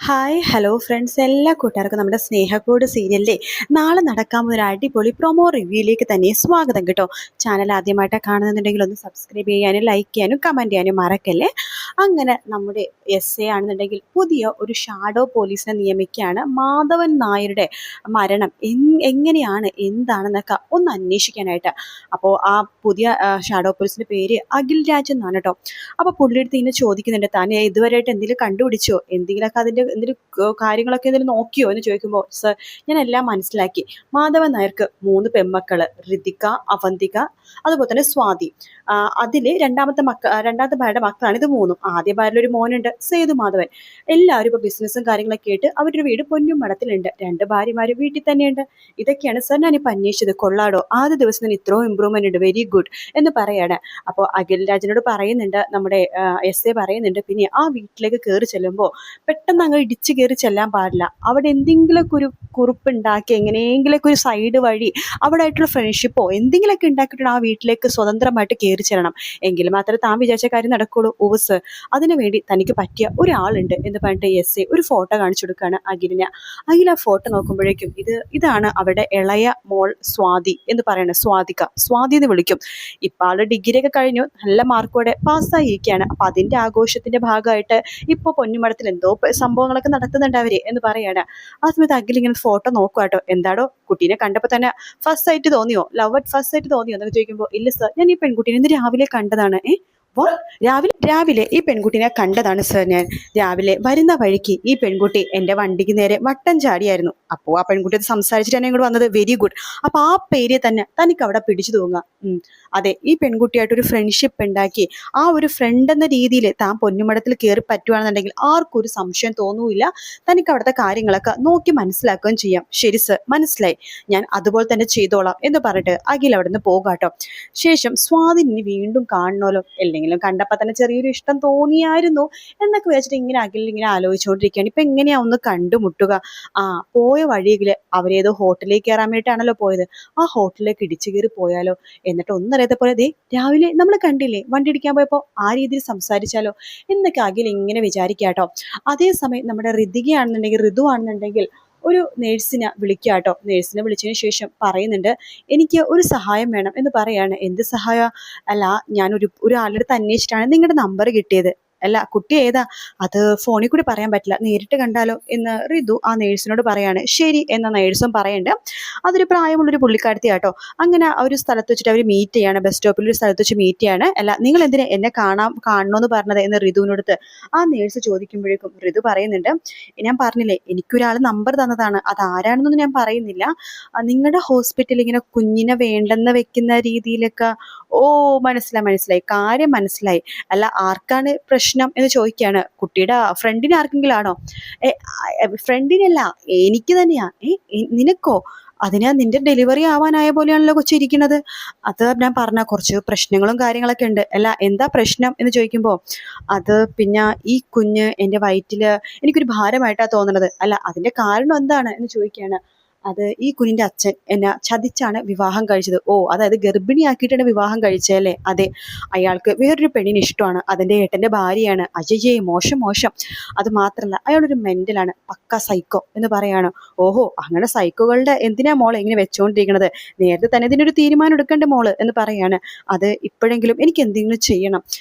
Hi hello friends, എല്ലാ കൂട്ടുകാർക്കും നമ്മുടെ സ്നേഹക്കൂട് സീരിയലിൻ്റെ നാളെ നടക്കാൻ പോകുന്ന ഒരു അടിപൊളി പ്രൊമോ റിവ്യൂയിലേക്ക് തന്നെ സ്വാഗതം കേട്ടോ. ചാനൽ ആദ്യമായിട്ടാണ് കാണുന്നുണ്ടെങ്കിൽ ഒന്ന് സബ്സ്ക്രൈബ് ചെയ്യാനും ലൈക്ക് ചെയ്യാനും കമൻറ്റ് ചെയ്യാനും മറക്കല്ലേ. അങ്ങനെ നമ്മുടെ SA ആണെന്നുണ്ടെങ്കിൽ പുതിയ ഒരു ഷാഡോ പോലീസിനെ നിയമിക്കുകയാണ്. മാധവൻ നായരുടെ മരണം എങ്ങനെയാണ് എന്താണെന്നൊക്കെ ഒന്ന് അന്വേഷിക്കാനായിട്ട്. അപ്പോൾ ആ പുതിയ ഷാഡോ പോലീസിൻ്റെ പേര് അഖിൽ രാജ് എന്നാണ് കേട്ടോ. അപ്പോൾ പുള്ളിയെടുത്ത് ഇങ്ങനെ ചോദിക്കുന്നുണ്ട്, താൻ ഇതുവരെയായിട്ട് എന്തെങ്കിലും കണ്ടുപിടിച്ചോ, എന്തെങ്കിലുമൊക്കെ അതിൻ്റെ എന്തെങ്കിലും കാര്യങ്ങളൊക്കെ എന്തെങ്കിലും നോക്കിയോ എന്ന് ചോദിക്കുമ്പോൾ, സർ ഞാൻ എല്ലാം മനസ്സിലാക്കി. മാധവൻ നായർക്ക് 3 പെൺമക്കൾ, ഋതിക, അവന്തിക, അതുപോലെ തന്നെ സ്വാതി. അതിൽ രണ്ടാമത്തെ ഭാര്യയുടെ മക്കളാണ് ഇത് 3. ആദ്യ ഭാര്യയിൽ ഒരു മോനുണ്ട്, സേതുമാധവൻ. എല്ലാവരും ഇപ്പോൾ ബിസിനസ്സും കാര്യങ്ങളൊക്കെ ആയിട്ട് അവരുടെ വീട് പൊന്നുമടത്തിലുണ്ട്. 2 ഭാര്യമാർ വീട്ടിൽ തന്നെയുണ്ട്. ഇതൊക്കെയാണ് സർ ഞാനിപ്പോൾ അന്വേഷിച്ചത്. കൊള്ളാടോ, ആദ്യ ദിവസം തന്നെ ഇത്രയും ഇമ്പ്രൂവ്മെന്റ് ഉണ്ട്, വെരി ഗുഡ് എന്ന് പറയാണ്. അപ്പോൾ അഖിൽ രാജിനോട് പറയുന്നുണ്ട്, നമ്മുടെ SA പറയുന്നുണ്ട്, പിന്നെ ആ വീട്ടിലേക്ക് കയറി ചെല്ലുമ്പോൾ പെട്ടെന്ന് അങ്ങ് ഇടിച്ചു കയറി ചെല്ലാൻ പാടില്ല. അവിടെ എന്തെങ്കിലുമൊക്കെ ഒരു കുറിപ്പുണ്ടാക്കി എങ്ങനെയെങ്കിലൊക്കെ ഒരു സൈഡ് വഴി അവിടെ ആയിട്ടുള്ള ഫ്രണ്ട്ഷിപ്പോ എന്തെങ്കിലുമൊക്കെ ഉണ്ടാക്കിയിട്ട് ആ വീട്ടിലേക്ക് സ്വതന്ത്രമായിട്ട് കയറി ചെല്ലണം. എങ്കിൽ മാത്രമേ താൻ വിചാരിച്ച കാര്യം നടക്കുള്ളൂ. ഓവസ് അതിനുവേണ്ടി തനിക്ക് പറ്റിയ ഒരാളുണ്ട് എന്ന് പറഞ്ഞിട്ട് SA ഒരു ഫോട്ടോ കാണിച്ചു കൊടുക്കുകയാണ് അഖിലിന്. അഖിൽ ആ ഫോട്ടോ നോക്കുമ്പോഴേക്കും ഇതാണ് അവരുടെ ഇളയ മോൾ സ്വാതി എന്ന് പറയുന്നത്. സ്വാതി എന്ന് വിളിക്കും. ഇപ്പം ആള് ഡിഗ്രി ഒക്കെ കഴിഞ്ഞു, നല്ല മാർക്കോടെ പാസ്സായിരിക്കുകയാണ്. അപ്പം അതിൻ്റെ ആഘോഷത്തിൻ്റെ ഭാഗമായിട്ട് ഇപ്പോൾ പൊന്നുമടത്തിൽ എന്തോ സംഭവങ്ങളൊക്കെ നടത്തുന്നുണ്ട് അവര് എന്ന് പറയാണ്. ആ സമയത്ത് അഖിൽ ഇങ്ങനെ ഫോട്ടോ നോക്കുക കേട്ടോ. എന്താടോ, കുട്ടീനെ കണ്ടപ്പോൾ തന്നെ ഫസ്റ്റ് ആയിട്ട് തോന്നിയോ, ലവ് അറ്റ് ഫസ്റ്റ് ആയിട്ട് തോന്നിയോ എന്നൊക്കെ ചോദിക്കുമ്പോൾ, ഇല്ല സർ, ഞാൻ ഈ പെൺകുട്ടീനെ ഇന്ന് രാവിലെ കണ്ടതാണ്. രാവിലെ ഈ പെൺകുട്ടീനെ കണ്ടതാണ് സർ. ഞാൻ രാവിലെ വരുന്ന വഴിക്ക് ഈ പെൺകുട്ടി എൻ്റെ വണ്ടിക്ക് നേരെ വട്ടം ചാടിയായിരുന്നു. അപ്പോൾ ആ പെൺകുട്ടി അത് സംസാരിച്ചിട്ട് തന്നെ ഇങ്ങോട്ട് വന്നത്. Very good. അപ്പോൾ ആ പേര് തന്നെ തനിക്ക് അവിടെ പിടിച്ചു തൂങ്ങുക. അതെ, ഈ പെൺകുട്ടിയായിട്ടൊരു ഫ്രണ്ട്ഷിപ്പ് ഉണ്ടാക്കി ആ ഒരു ഫ്രണ്ട് എന്ന രീതിയിൽ താൻ പൊന്നുമടത്തിൽ കയറി പറ്റുവാണെന്നുണ്ടെങ്കിൽ ആർക്കും ഒരു സംശയം തോന്നൂല്ല. തനിക്ക് അവിടുത്തെ കാര്യങ്ങളൊക്കെ നോക്കി മനസ്സിലാക്കുകയും ചെയ്യാം. ശരി സർ, മനസ്സിലായി, ഞാൻ അതുപോലെ തന്നെ ചെയ്തോളാം എന്ന് പറഞ്ഞിട്ട് അഖിൽ അവിടെ നിന്ന് പോകാട്ടോ. ശേഷം സ്വാതിനി വീണ്ടും കാണണമല്ലോ, അല്ലെങ്കിൽ കണ്ടപ്പോൾ തന്നെ ചെറിയൊരു ഇഷ്ടം തോന്നിയായിരുന്നു എന്നൊക്കെ വെച്ചിട്ട് ഇങ്ങനെ അഖിൽ ഇങ്ങനെ ആലോചിച്ചുകൊണ്ടിരിക്കുകയാണ്. ഇപ്പൊ എങ്ങനെയാ ഒന്ന് കണ്ടുമുട്ടുക? പോയ വഴിയിൽ അവരേതോ ഹോട്ടലിലേക്ക് കയറാൻ വേണ്ടിയിട്ടാണല്ലോ പോയത്. ആ ഹോട്ടലിലേക്ക് ഇടിച്ചു കയറി പോയാലോ, എന്നിട്ട് ഒന്നറിയാത്ത പോലെ ദേ രാവിലെ നമ്മൾ കണ്ടില്ലേ വണ്ടി ഇടിക്കാൻ പോയപ്പോൾ ആ രീതിയിൽ സംസാരിച്ചാലോ എന്നൊക്കെ അഖിൽ ഇങ്ങനെ വിചാരിക്കാട്ടോ. അതേസമയം നമ്മുടെ ഋതു ആണെന്നുണ്ടെങ്കിൽ ഒരു നേഴ്സിനെ വിളിക്കുക കേട്ടോ. നേഴ്സിനെ വിളിച്ചതിന് ശേഷം പറയുന്നുണ്ട്, എനിക്ക് ഒരു സഹായം വേണം എന്ന് പറയാണ്. എന്ത് സഹായം? അല്ല, ഞാൻ ഒരാളുടെ അടുത്ത് അന്വേഷിച്ചിട്ടാണ് നിങ്ങളുടെ നമ്പർ കിട്ടിയത്. അല്ല, കുട്ടി ഏതാ? അത് ഫോണിൽ കൂടി പറയാൻ പറ്റില്ല, നേരിട്ട് കണ്ടാലോ എന്ന് ഋതു ആ നേഴ്സിനോട് പറയാണ്. ശരി എന്ന നേഴ്സും പറയുന്നുണ്ട്. അതൊരു പ്രായമുള്ളൊരു പുള്ളിക്കാരത്തി കേട്ടോ. അങ്ങനെ ആ ഒരു സ്ഥലത്ത് വെച്ചിട്ട് അവർ മീറ്റ് ചെയ്യാണ്, ബസ് സ്റ്റോപ്പിൽ ഒരു സ്ഥലത്ത് വെച്ച് മീറ്റ് ചെയ്യാണ്. അല്ല, നിങ്ങൾ എന്തിനാ എന്നെ കാണണമെന്ന് പറഞ്ഞത് എന്ന് ഋതുവിനടുത്ത് ആ നേഴ്സ് ചോദിക്കുമ്പോഴേക്കും ഋതു പറയുന്നുണ്ട്, ഞാൻ പറഞ്ഞില്ലേ എനിക്കൊരാൾ നമ്പർ തന്നതാണ്, അതാരാണെന്നൊന്നും ഞാൻ പറയുന്നില്ല. നിങ്ങളുടെ ഹോസ്പിറ്റലിൽ ഇങ്ങനെ കുഞ്ഞിനെ വേണ്ടെന്ന് വെക്കുന്ന രീതിയിലൊക്കെ. ഓ, മനസ്സിലായി, കാര്യം മനസ്സിലായി. അല്ല, ആർക്കാണ് പ്രശ്നം എന്ന് ചോദിക്കുകയാണ്. കുട്ടിയുടെ ഫ്രണ്ടിന് ആർക്കെങ്കിലും ആണോ? ഫ്രണ്ടിനല്ല, എനിക്ക് തന്നെയാ. നിനക്കോ? അതിന് നിന്റെ ഡെലിവറി ആവാനായ പോലെയാണല്ലോ കൊച്ചിരിക്കുന്നത്. അത് ഞാൻ പറഞ്ഞ കുറച്ച് പ്രശ്നങ്ങളും കാര്യങ്ങളൊക്കെ ഉണ്ട്. അല്ല, എന്താ പ്രശ്നം എന്ന് ചോദിക്കുമ്പോൾ, അത് പിന്നെ ഈ കുഞ്ഞ് എൻ്റെ വയറ്റിൽ എനിക്കൊരു ഭാരമായിട്ടാണ് തോന്നുന്നത്. അല്ല, അതിൻ്റെ കാരണം എന്താണ് എന്ന് ചോദിക്കുകയാണ്. അത് ഈ കുഞ്ഞിൻ്റെ അച്ഛൻ എന്നെ ചതിച്ചാണ് വിവാഹം കഴിച്ചത്. ഓ, അതായത് ഗർഭിണിയാക്കിയിട്ടാണ് വിവാഹം കഴിച്ചതല്ലേ? അതെ, അയാൾക്ക് വേറൊരു പെണ്ണിന് ഇഷ്ടമാണ്, അതിൻ്റെ ഏട്ടൻ്റെ ഭാര്യയാണ്. അജയ്, മോശം. അത് മാത്രമല്ല, അയാളൊരു മെൻ്റലാണ്, പക്ക സൈക്കോ എന്ന് പറയാണ്. ഓഹോ, അങ്ങനെ സൈക്കോകളുടെ എന്തിനാ മോളെ ഇങ്ങനെ വെച്ചുകൊണ്ടിരിക്കുന്നത്? നേരത്തെ തന്നെ ഇതിനൊരു തീരുമാനം എടുക്കേണ്ട മോള് എന്ന് പറയാണ്. അത് ഇപ്പോഴെങ്കിലും എനിക്ക് എന്തെങ്കിലും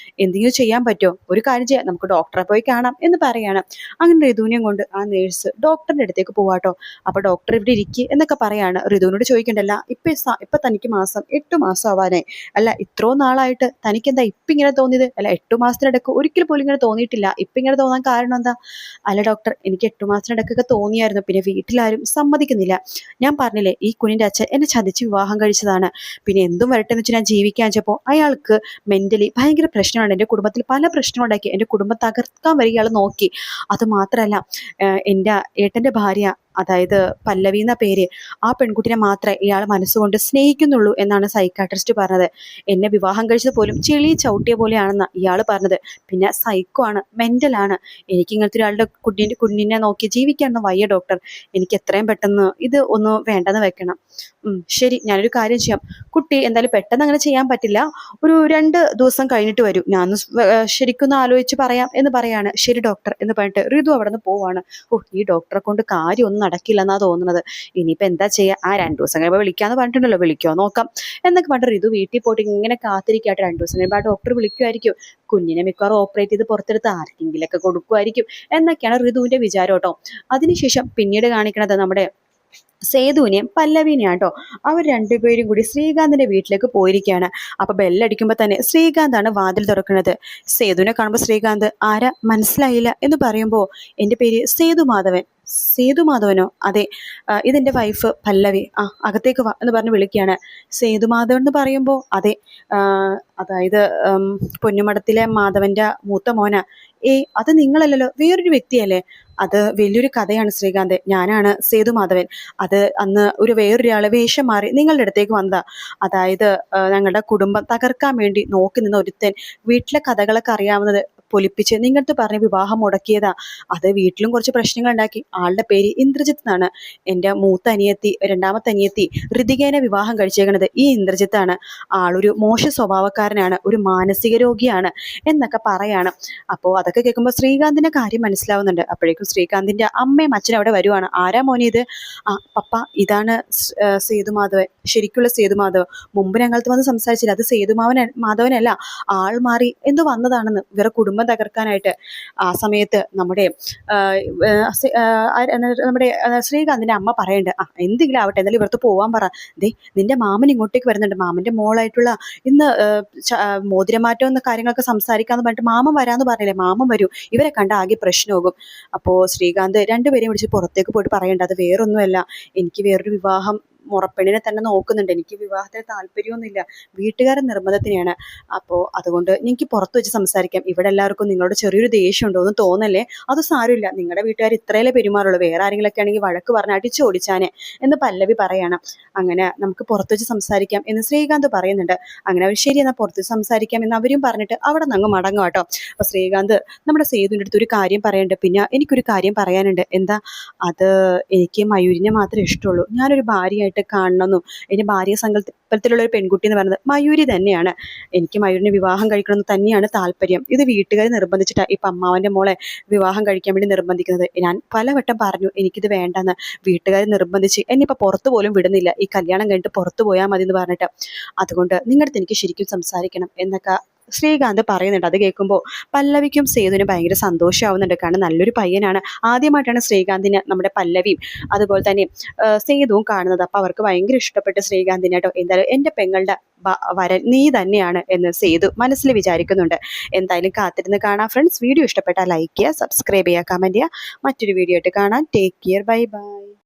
ചെയ്യാൻ പറ്റുമോ? ഒരു കാര്യം ചെയ്യാം, നമുക്ക് ഡോക്ടറെ പോയി കാണാം എന്ന് പറയാണ്. അങ്ങനെ ഋതുവിനെയും കൊണ്ട് ആ നേഴ്സ് ഡോക്ടറിൻ്റെ അടുത്തേക്ക് പോവാട്ടോ. അപ്പോൾ ഡോക്ടർ ഇവിടെ എന്നൊക്കെ പറയാണ്. ഋതുവിനോട് ചോദിക്കണ്ടല്ല, ഇപ്പൊ തനിക്ക് 8 മാസം ആവാനായി. അല്ല, ഇത്രയും നാളായിട്ട് തനിക്ക് എന്താ ഇപ്പം ഇങ്ങനെ തോന്നിയത്? അല്ല, 8 മാസത്തിനിടക്ക് ഒരിക്കൽ പോലും ഇങ്ങനെ തോന്നിയിട്ടില്ല. ഇപ്പം ഇങ്ങനെ തോന്നാൻ കാരണം എന്താ? അല്ല ഡോക്ടർ, എനിക്ക് 8 മാസത്തിനിടക്കൊക്കെ തോന്നിയായിരുന്നു, പിന്നെ വീട്ടിലാരും സമ്മതിക്കുന്നില്ല. ഞാൻ പറഞ്ഞില്ലേ, ഈ കുഞ്ഞിൻ്റെ അച്ഛൻ എന്നെ ചതിച്ച് വിവാഹം കഴിച്ചതാണ്. പിന്നെ എന്തും വരട്ടെ എന്ന് വെച്ചാൽ ഞാൻ ജീവിക്കാൻ വെച്ചപ്പോൾ അയാൾക്ക് മെന്റലി ഭയങ്കര പ്രശ്നമാണ്. എൻ്റെ കുടുംബത്തിൽ പല പ്രശ്നമുണ്ടാക്കി, എൻ്റെ കുടുംബം തകർക്കാൻ വരെ ഇയാൾ നോക്കി. അത് മാത്രമല്ല, എൻ്റെ ഏട്ടൻ്റെ ഭാര്യ അതായത് പല്ലവി എന്ന പേര്, ആ പെൺകുട്ടിനെ മാത്രമേ ഇയാൾ മനസ്സുകൊണ്ട് സ്നേഹിക്കുന്നുള്ളൂ എന്നാണ് സൈക്കാട്രിസ്റ്റ് പറഞ്ഞത്. എന്നെ വിവാഹം കഴിച്ചത് പോലും ചെളി ചവിട്ടിയ പോലെയാണെന്ന് ഇയാൾ പറഞ്ഞത്. പിന്നെ സൈക്കോ ആണ്, മെന്റലാണ്. എനിക്ക് ഇങ്ങനത്തെ ഒരാളുടെ കുഞ്ഞിനെ നോക്കി ജീവിക്കാനൊന്നും വയ്യ ഡോക്ടർ. എനിക്ക് എത്രയും പെട്ടെന്ന് ഇത് ഒന്ന് വേണ്ടെന്ന് വെക്കണം. ശരി, ഞാനൊരു കാര്യം ചെയ്യാം. കുട്ടി എന്തായാലും പെട്ടെന്ന് അങ്ങനെ ചെയ്യാൻ പറ്റില്ല, ഒരു 2 ദിവസം കഴിഞ്ഞിട്ട് വരൂ, ഞാൻ ശരിക്കൊന്ന് ആലോചിച്ച് പറയാം എന്ന് പറയാണ്. ശരി ഡോക്ടർ എന്ന് പറഞ്ഞിട്ട് ഋതു അവിടെ നിന്ന് പോവാണ്. ഈ ഡോക്ടറെ കൊണ്ട് കാര്യമൊന്നും നടക്കില്ലെന്നാ തോന്നുന്നത്. ഇനിയിപ്പോൾ എന്താ ചെയ്യുക, ആ 2 ദിവസം കഴിയുമ്പോൾ വിളിക്കാന്ന് പറഞ്ഞിട്ടുണ്ടല്ലോ, വിളിക്കോ നോക്കാം എന്നൊക്കെ പറഞ്ഞിട്ട് ഋതു വീട്ടിൽ പോയിട്ട് ഇങ്ങനെ കാത്തിരിക്കട്ടെ. 2 ദിവസം കഴിയുമ്പോൾ ആ ഡോക്ടർ വിളിക്കുമായിരിക്കും. കുഞ്ഞിനെ മിക്കവാറും ഓപ്പറേറ്റ് ചെയ്ത് പുറത്തെടുത്ത് ആർക്കെങ്കിലൊക്കെ കൊടുക്കുമായിരിക്കും എന്നൊക്കെയാണ് ഋതുവിന്റെ വിചാരം കേട്ടോ. അതിനുശേഷം പിന്നീട് കാണിക്കണത് നമ്മുടെ സേതുവിനെയും പല്ലവിനെയാണ് കേട്ടോ. അവർ രണ്ടുപേരും കൂടി ശ്രീകാന്തിന്റെ വീട്ടിലേക്ക് പോയിരിക്കുകയാണ്. അപ്പൊ ബെല്ലടിക്കുമ്പോ തന്നെ ശ്രീകാന്താണ് വാതിൽ തുറക്കുന്നത്. സേതുവിനെ കാണുമ്പോൾ ശ്രീകാന്ത് ആരാ മനസ്സിലായില്ല എന്ന് പറയുമ്പോ, എൻ്റെ പേര് സേതുമാധവൻ. സേതുമാധവനോ? അതെ, ഇതെന്റെ വൈഫ് പല്ലവി. അകത്തേക്ക് വാ എന്ന് പറഞ്ഞ് വിളിക്കുകയാണ്. സേതുമാധവൻ എന്ന് പറയുമ്പോൾ അതെ, അതായത് പൊന്നുമടത്തിലെ മാധവന്റെ മൂത്ത മോന. അത് നിങ്ങളല്ലല്ലോ, വേറൊരു വ്യക്തിയല്ലേ? അത് വലിയൊരു കഥയാണ് ശ്രീകാന്ത്. ഞാനാണ് സേതുമാധവൻ. അത് അന്ന് വേറൊരാളെ വേഷം മാറി നിങ്ങളുടെ അടുത്തേക്ക് വന്നതാ. അതായത് ഞങ്ങളുടെ കുടുംബം തകർക്കാൻ വേണ്ടി നോക്കി നിന്ന ഒരുത്തൻ വീട്ടിലെ കഥകളൊക്കെ അറിയാവുന്നത് പൊലിപ്പിച്ച് നിങ്ങളുടെ പറഞ്ഞ് വിവാഹം മുടക്കിയതാ. അത് വീട്ടിലും കുറച്ച് പ്രശ്നങ്ങൾ ഉണ്ടാക്കി. ആളുടെ പേര് ഇന്ദ്രജിത്ത് എന്നാണ്. എൻ്റെ മൂത്ത അനിയത്തി, 2ാമത്തെ അനിയത്തി ഋതികേനെ വിവാഹം കഴിച്ചേക്കണത് ഈ ഇന്ദ്രജിത്താണ്. ആളൊരു മോശ സ്വഭാവക്കാരനാണ്, ഒരു മാനസിക രോഗിയാണ് എന്നൊക്കെ പറയാണ്. അപ്പോൾ അതൊക്കെ കേൾക്കുമ്പോൾ ശ്രീകാന്തിന്റെ കാര്യം മനസ്സിലാവുന്നുണ്ട്. അപ്പോഴേക്കും ശ്രീകാന്തിന്റെ അമ്മയും അച്ഛനും അവിടെ വരുവാണ്. ആരാ മോനെ ഇത്? പപ്പ, ഇതാണ് സേതുമാധവൻ, ശരിക്കുള്ള സേതുമാധവൻ. മുമ്പ് ഞങ്ങൾക്ക് വന്ന് സംസാരിച്ചില്ല, അത് മാധവനല്ല, ആൾ മാറി എന്ത് വന്നതാണെന്ന്, ഇവരെ കുടുംബം തകർക്കാനായിട്ട്. ആ സമയത്ത് നമ്മുടെ ശ്രീകാന്തിന്റെ അമ്മ പറയുന്നുണ്ട്, എന്തെങ്കിലും ആവട്ടെ, എന്തായാലും ഇവർക്ക് പോവാൻ പറ. നിന്റെ മാമൻ ഇങ്ങോട്ടേക്ക് വരുന്നുണ്ട്, മാമന്റെ മോളായിട്ടുള്ള ഇന്ന് മോതിരമാറ്റം എന്ന കാര്യങ്ങളൊക്കെ സംസാരിക്കാന്ന് പറഞ്ഞിട്ട് മാമൻ വരാന്ന് പറഞ്ഞില്ലേ, മാമൻ വരും, ഇവരെ കണ്ട ആകെ പ്രശ്നമാകും. അപ്പോൾ ശ്രീകാന്ത് രണ്ടുപേരെയും വിളിച്ച് പുറത്തേക്ക് പോയിട്ട് പറയണ്ട, അത് വേറൊന്നുമല്ല, എനിക്ക് വേറൊരു വിവാഹം മുറപ്പെണ്ണിനെ തന്നെ നോക്കുന്നുണ്ട്, എനിക്ക് വിവാഹത്തിന് താല്പര്യമൊന്നുമില്ല, വീട്ടുകാരൻ നിർബന്ധത്തിനെയാണ്. അപ്പോൾ അതുകൊണ്ട് എനിക്ക് പുറത്ത് വെച്ച് സംസാരിക്കാം. ഇവിടെ എല്ലാവർക്കും നിങ്ങളോട് ചെറിയൊരു ദേഷ്യം ഉണ്ടോ എന്ന് തോന്നല്ലേ? അത് സാരമില്ല, നിങ്ങളുടെ വീട്ടുകാർ ഇത്രയല്ലേ പെരുമാറുള്ളൂ, വേറെ ആരെങ്കിലൊക്കെ ആണെങ്കിൽ വഴക്ക് പറഞ്ഞ് അടിച്ചു ഓടിച്ചാനെ എന്ന് പല്ലവി പറയാണ്. അങ്ങനെ നമുക്ക് പുറത്ത് വെച്ച് സംസാരിക്കാം എന്ന് ശ്രീകാന്ത് പറയുന്നുണ്ട്. അങ്ങനെ അവർ ശരി എന്നാൽ പുറത്ത് സംസാരിക്കാം എന്ന് അവരും പറഞ്ഞിട്ട് അവിടെ നിന്ന് അങ്ങ് മടങ്ങും കേട്ടോ. അപ്പോൾ ശ്രീകാന്ത് നമ്മുടെ സേതുവിൻ്റെ അടുത്ത് ഒരു കാര്യം പറയുന്നുണ്ട്. പിന്നെ എനിക്കൊരു കാര്യം പറയാനുണ്ട്. എന്താ? അത് എനിക്ക് മയൂരിനെ മാത്രമേ ഇഷ്ടമുള്ളൂ, ഞാനൊരു ഭാര്യയായിട്ട് കാണണമെന്നും എൻ്റെ ഭാര്യ സങ്കല്പത്തിലുള്ള ഒരു പെൺകുട്ടി എന്ന് പറയുന്നത് മയൂരി തന്നെയാണ്. എനിക്ക് മയൂരിനെ വിവാഹം കഴിക്കണമെന്ന് തന്നെയാണ് താല്പര്യം. ഇത് വീട്ടുകാർ നിർബന്ധിച്ചിട്ടാണ് ഇപ്പം അമ്മാവൻ്റെ മോളെ വിവാഹം കഴിക്കാൻ വേണ്ടി നിർബന്ധിക്കുന്നത്. ഞാൻ പലവട്ടം പറഞ്ഞു എനിക്കിത് വേണ്ടെന്ന്. വീട്ടുകാർ നിർബന്ധിച്ച് എന്നെ ഇപ്പം പുറത്തു പോലും വിടുന്നില്ല, ഈ കല്യാണം കഴിഞ്ഞിട്ട് പുറത്തു പോയാൽ മതി എന്ന് പറഞ്ഞിട്ട്. അതുകൊണ്ട് നിങ്ങളുടെ അടുത്ത് എനിക്ക് ശരിക്കും സംസാരിക്കണം എന്നൊക്കെ ശ്രീകാന്ത് പറയുന്നുണ്ട്. അത് കേൾക്കുമ്പോൾ പല്ലവിക്കും സേതുവിനും ഭയങ്കര സന്തോഷമാവുന്നുണ്ട്. കാരണം നല്ലൊരു പയ്യനാണ്. ആദ്യമായിട്ടാണ് ശ്രീകാന്തിന് നമ്മുടെ പല്ലവിയും അതുപോലെ തന്നെ സേതുവും കാണുന്നത്. അപ്പോൾ അവർക്ക് ഭയങ്കര ഇഷ്ടപ്പെട്ട് ശ്രീകാന്തിനെ കേട്ടോ. എന്തായാലും എൻ്റെ പെങ്ങളുടെ വരൻ നീ തന്നെയാണ് എന്ന് സേതു മനസ്സിൽ വിചാരിക്കുന്നുണ്ട്. എന്തായാലും കാത്തിരുന്ന് കാണാം ഫ്രണ്ട്സ്. വീഡിയോ ഇഷ്ടപ്പെട്ടാൽ ലൈക്ക് ചെയ്യുക, സബ്സ്ക്രൈബ് ചെയ്യുക, കമൻറ്റ് ചെയ്യുക. മറ്റൊരു വീഡിയോ ആയിട്ട് കാണാം. Take care, bye bye.